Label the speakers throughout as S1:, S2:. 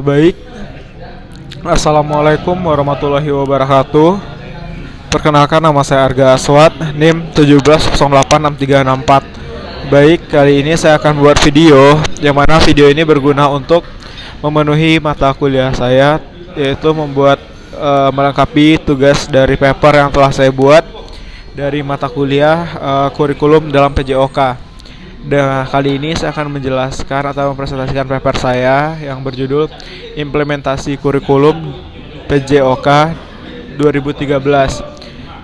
S1: Baik, Assalamualaikum warahmatullahi wabarakatuh. Perkenalkan, nama saya Arga Aswad, NIM 17086364. Baik, kali ini saya akan buat video, yang mana video ini berguna untuk memenuhi mata kuliah saya, yaitu melengkapi tugas dari paper yang telah saya buat dari mata kuliah kurikulum dalam PJOK. Dan kali ini saya akan menjelaskan atau mempresentasikan paper saya yang berjudul Implementasi Kurikulum PJOK 2013.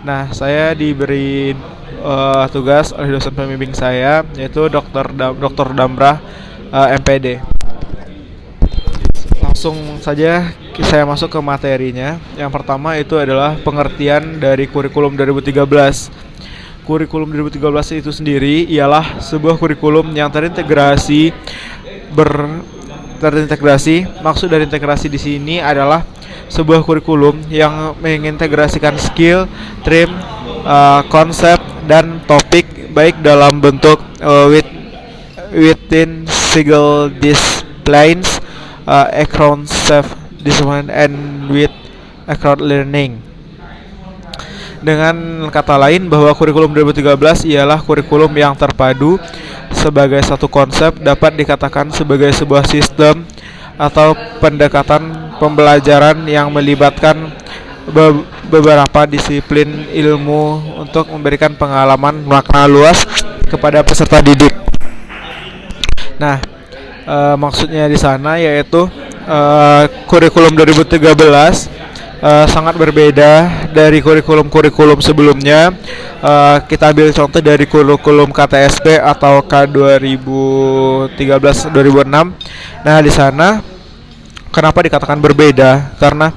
S1: Nah, saya diberi tugas oleh dosen pembimbing saya, yaitu Dr. Damrah, MPD. Langsung saja saya masuk ke materinya. Yang pertama itu adalah pengertian dari kurikulum 2013. Kurikulum 2013 itu sendiri ialah sebuah kurikulum yang terintegrasi. Maksud dari integrasi di sini adalah sebuah kurikulum yang mengintegrasikan skill, trim, konsep dan topik baik dalam bentuk within single disciplines, across self-discipline and with across learning. Dengan kata lain, bahwa kurikulum 2013 ialah kurikulum yang terpadu sebagai satu konsep, dapat dikatakan sebagai sebuah sistem atau pendekatan pembelajaran yang melibatkan beberapa disiplin ilmu untuk memberikan pengalaman makna luas kepada peserta didik. Nah, maksudnya di sana yaitu kurikulum 2013 sangat berbeda dari kurikulum sebelumnya. Kita ambil contoh dari kurikulum KTSP atau K 2013-2006. Nah, di sana kenapa dikatakan berbeda? Karena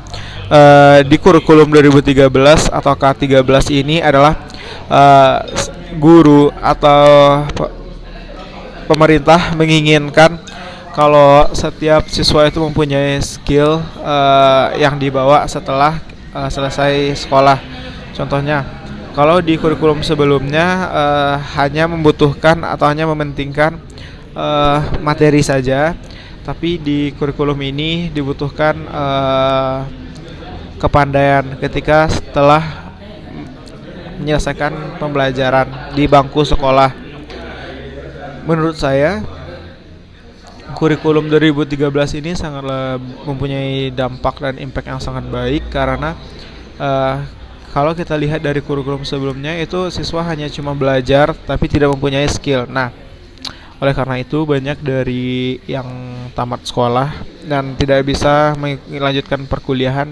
S1: di kurikulum 2013 atau K13 ini adalah guru atau pemerintah menginginkan kalau setiap siswa itu mempunyai skill yang dibawa setelah selesai sekolah. Contohnya, kalau di kurikulum sebelumnya hanya membutuhkan atau hanya mementingkan materi saja, tapi di kurikulum ini dibutuhkan kepandaian ketika setelah menyelesaikan pembelajaran di bangku sekolah. Menurut saya, kurikulum 2013 ini sangatlah mempunyai dampak dan impact yang sangat baik, karena kalau kita lihat dari kurikulum sebelumnya itu siswa hanya cuma belajar tapi tidak mempunyai skill. Nah, oleh karena itu banyak dari yang tamat sekolah dan tidak bisa melanjutkan perkuliahan,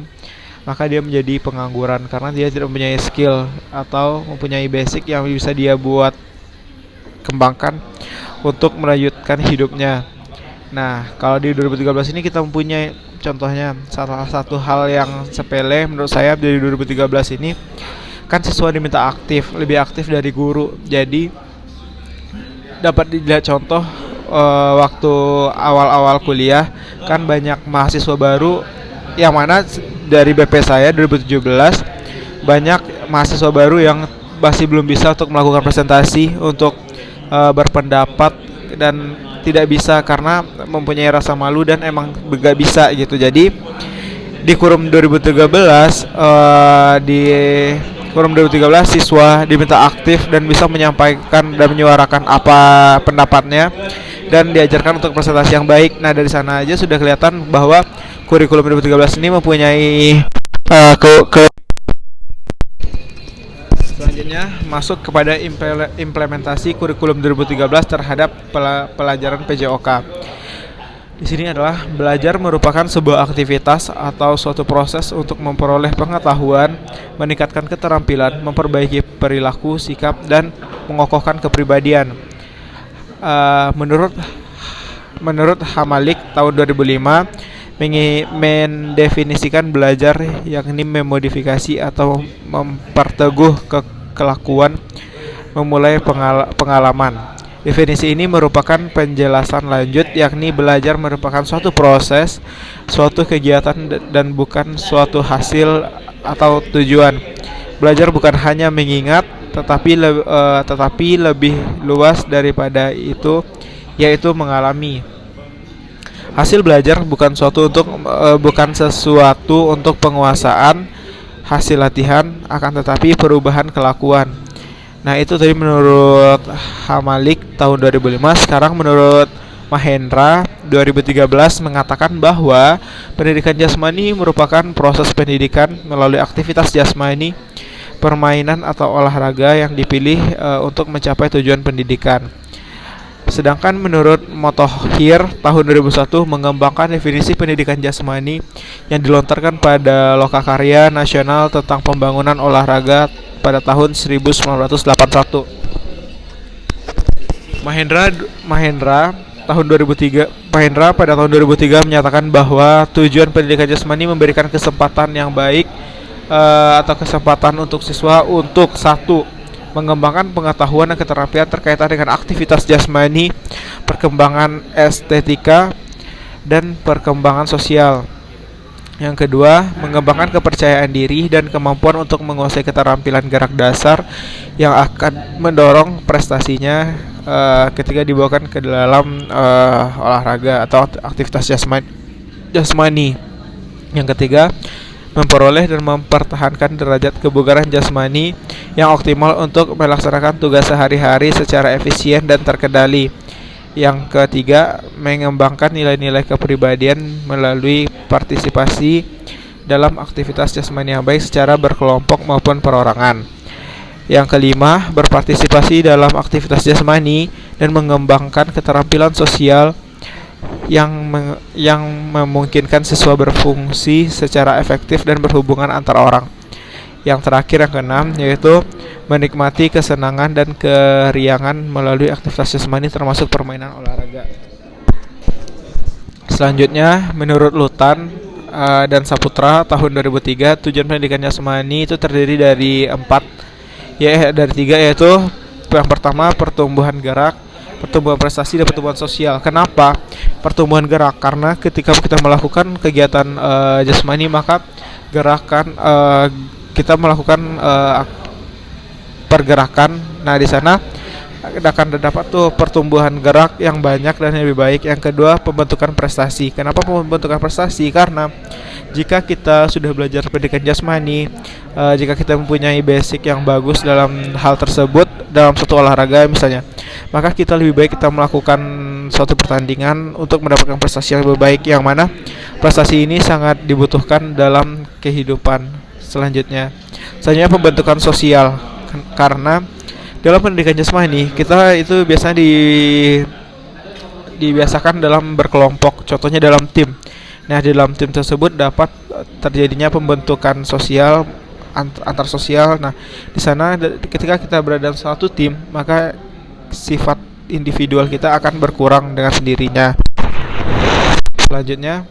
S1: maka dia menjadi pengangguran karena dia tidak mempunyai skill atau mempunyai basic yang bisa dia buat kembangkan untuk melanjutkan hidupnya. Nah, kalau di 2013 ini kita mempunyai contohnya salah satu hal yang sepele menurut saya dari 2013 ini, kan siswa diminta lebih aktif dari guru. Jadi dapat dilihat contoh waktu awal-awal kuliah kan banyak mahasiswa baru, yang mana dari BP saya 2017 banyak mahasiswa baru yang masih belum bisa untuk melakukan presentasi, untuk berpendapat, dan tidak bisa karena mempunyai rasa malu dan emang gak bisa gitu. Jadi di kurikulum 2013 siswa diminta aktif dan bisa menyampaikan dan menyuarakan apa pendapatnya dan diajarkan untuk presentasi yang baik. Nah, dari sana aja sudah kelihatan bahwa kurikulum 2013 ini mempunyai Selanjutnya masuk kepada implementasi kurikulum 2013 terhadap pelajaran PJOK. Di sini adalah belajar merupakan sebuah aktivitas atau suatu proses untuk memperoleh pengetahuan, meningkatkan keterampilan, memperbaiki perilaku, sikap, dan mengokohkan kepribadian. Menurut Hamalik tahun 2005 mendefinisikan belajar yakni memodifikasi atau memperteguh kelakuan, memulai pengalaman. Definisi ini merupakan penjelasan lanjut, yakni belajar merupakan suatu proses, suatu kegiatan dan bukan suatu hasil atau tujuan. Belajar bukan hanya mengingat, tetapi lebih luas daripada itu, yaitu mengalami. Hasil belajar bukan sesuatu untuk penguasaan hasil latihan, akan tetapi perubahan kelakuan. Nah, itu tadi menurut Hamalik tahun 2005. Sekarang menurut Mahendra 2013 mengatakan bahwa pendidikan jasmani merupakan proses pendidikan melalui aktivitas jasmani, permainan atau olahraga yang dipilih untuk mencapai tujuan pendidikan. Sedangkan menurut Motohir tahun 2001 mengembangkan definisi pendidikan jasmani yang dilontarkan pada Lokakarya Nasional tentang Pembangunan Olahraga pada tahun 1981. Mahendra pada tahun 2003 menyatakan bahwa tujuan pendidikan jasmani memberikan kesempatan yang baik atau kesempatan untuk siswa untuk satu, mengembangkan pengetahuan dan keterampilan terkaitan dengan aktivitas jasmani, perkembangan estetika, dan perkembangan sosial. Yang kedua, mengembangkan kepercayaan diri dan kemampuan untuk menguasai keterampilan gerak dasar yang akan mendorong prestasinya ketika dibawakan ke dalam olahraga atau aktivitas jasmani. Yang ketiga, memperoleh dan mempertahankan derajat kebugaran jasmani yang optimal untuk melaksanakan tugas sehari-hari secara efisien dan terkendali. Yang ketiga, mengembangkan nilai-nilai kepribadian melalui partisipasi dalam aktivitas jasmani yang baik secara berkelompok maupun perorangan. Yang kelima, berpartisipasi dalam aktivitas jasmani dan mengembangkan keterampilan sosial yang memungkinkan siswa berfungsi secara efektif dan berhubungan antar orang. Yang terakhir, yang keenam, yaitu menikmati kesenangan dan keriangan melalui aktivitas jasmani termasuk permainan olahraga. Selanjutnya, menurut Lutan dan Saputra tahun 2003, tujuan pendidikan jasmani itu terdiri dari tiga, yaitu yang pertama pertumbuhan gerak, pertumbuhan prestasi, dan pertumbuhan sosial. Kenapa pertumbuhan gerak? Karena ketika kita melakukan kegiatan jasmani, maka kita melakukan pergerakan. Nah, di sana akan dapat tuh pertumbuhan gerak yang banyak dan lebih baik. Yang kedua, pembentukan prestasi. Kenapa pembentukan prestasi? Karena jika kita sudah belajar pendidikan jasmani, jika kita mempunyai basic yang bagus dalam hal tersebut, dalam suatu olahraga misalnya, maka kita lebih baik kita melakukan suatu pertandingan untuk mendapatkan prestasi yang lebih baik, yang mana prestasi ini sangat dibutuhkan dalam kehidupan selanjutnya. Selanjutnya, pembentukan sosial. Karena dalam pendidikan jasmani kita itu biasanya dibiasakan dalam berkelompok, contohnya dalam tim. Nah, di dalam tim tersebut dapat terjadinya pembentukan sosial antar sosial. Nah, di sana ketika kita berada dalam satu tim, maka sifat individual kita akan berkurang dengan sendirinya. Selanjutnya,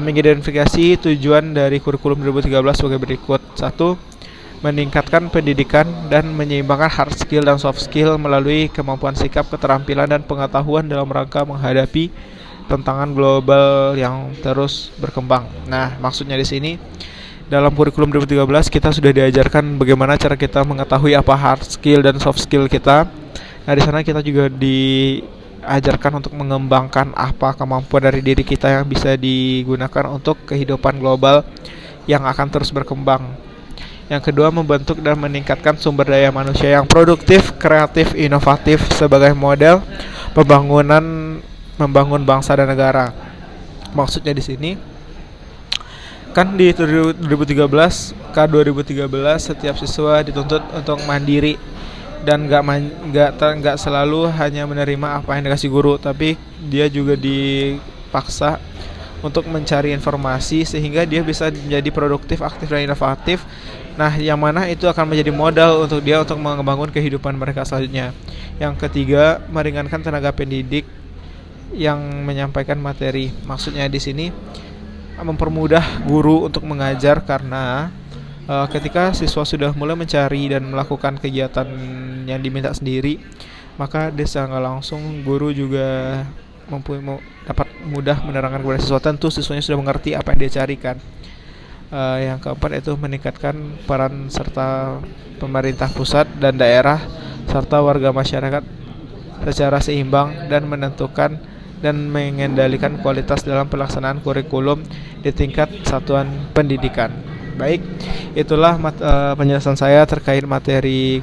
S1: mengidentifikasi tujuan dari kurikulum 2013 sebagai berikut. 1. Meningkatkan pendidikan dan menyeimbangkan hard skill dan soft skill melalui kemampuan sikap, keterampilan, dan pengetahuan dalam rangka menghadapi tantangan global yang terus berkembang. Nah, maksudnya di sini dalam kurikulum 2013 kita sudah diajarkan bagaimana cara kita mengetahui apa hard skill dan soft skill kita. Nah, di sana kita juga diajarkan untuk mengembangkan apa kemampuan dari diri kita yang bisa digunakan untuk kehidupan global yang akan terus berkembang. Yang kedua, membentuk dan meningkatkan sumber daya manusia yang produktif, kreatif, inovatif sebagai model membangun bangsa dan negara. Maksudnya di sini kan di 2013 setiap siswa dituntut untuk mandiri dan nggak selalu hanya menerima apa yang dikasih guru, tapi dia juga dipaksa untuk mencari informasi sehingga dia bisa menjadi produktif, aktif, dan inovatif. Nah, yang mana itu akan menjadi modal untuk dia untuk membangun kehidupan mereka selanjutnya. Yang ketiga, meringankan tenaga pendidik yang menyampaikan materi. Maksudnya di sini mempermudah guru untuk mengajar, karena ketika siswa sudah mulai mencari dan melakukan kegiatan yang diminta sendiri, maka secara langsung guru juga dapat mudah menerangkan kepada siswa. Tentu siswanya sudah mengerti apa yang dia carikan. Yang keempat, itu meningkatkan peran serta pemerintah pusat dan daerah serta warga masyarakat secara seimbang dan menentukan dan mengendalikan kualitas dalam pelaksanaan kurikulum di tingkat satuan pendidikan. Baik, itulah penjelasan saya terkait materi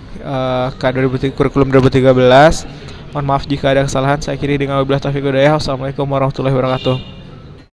S1: kurikulum 2013. Mohon maaf jika ada kesalahan. Saya akhiri dengan wabillahi taufiq wal hidayah. Wassalamualaikum warahmatullahi wabarakatuh.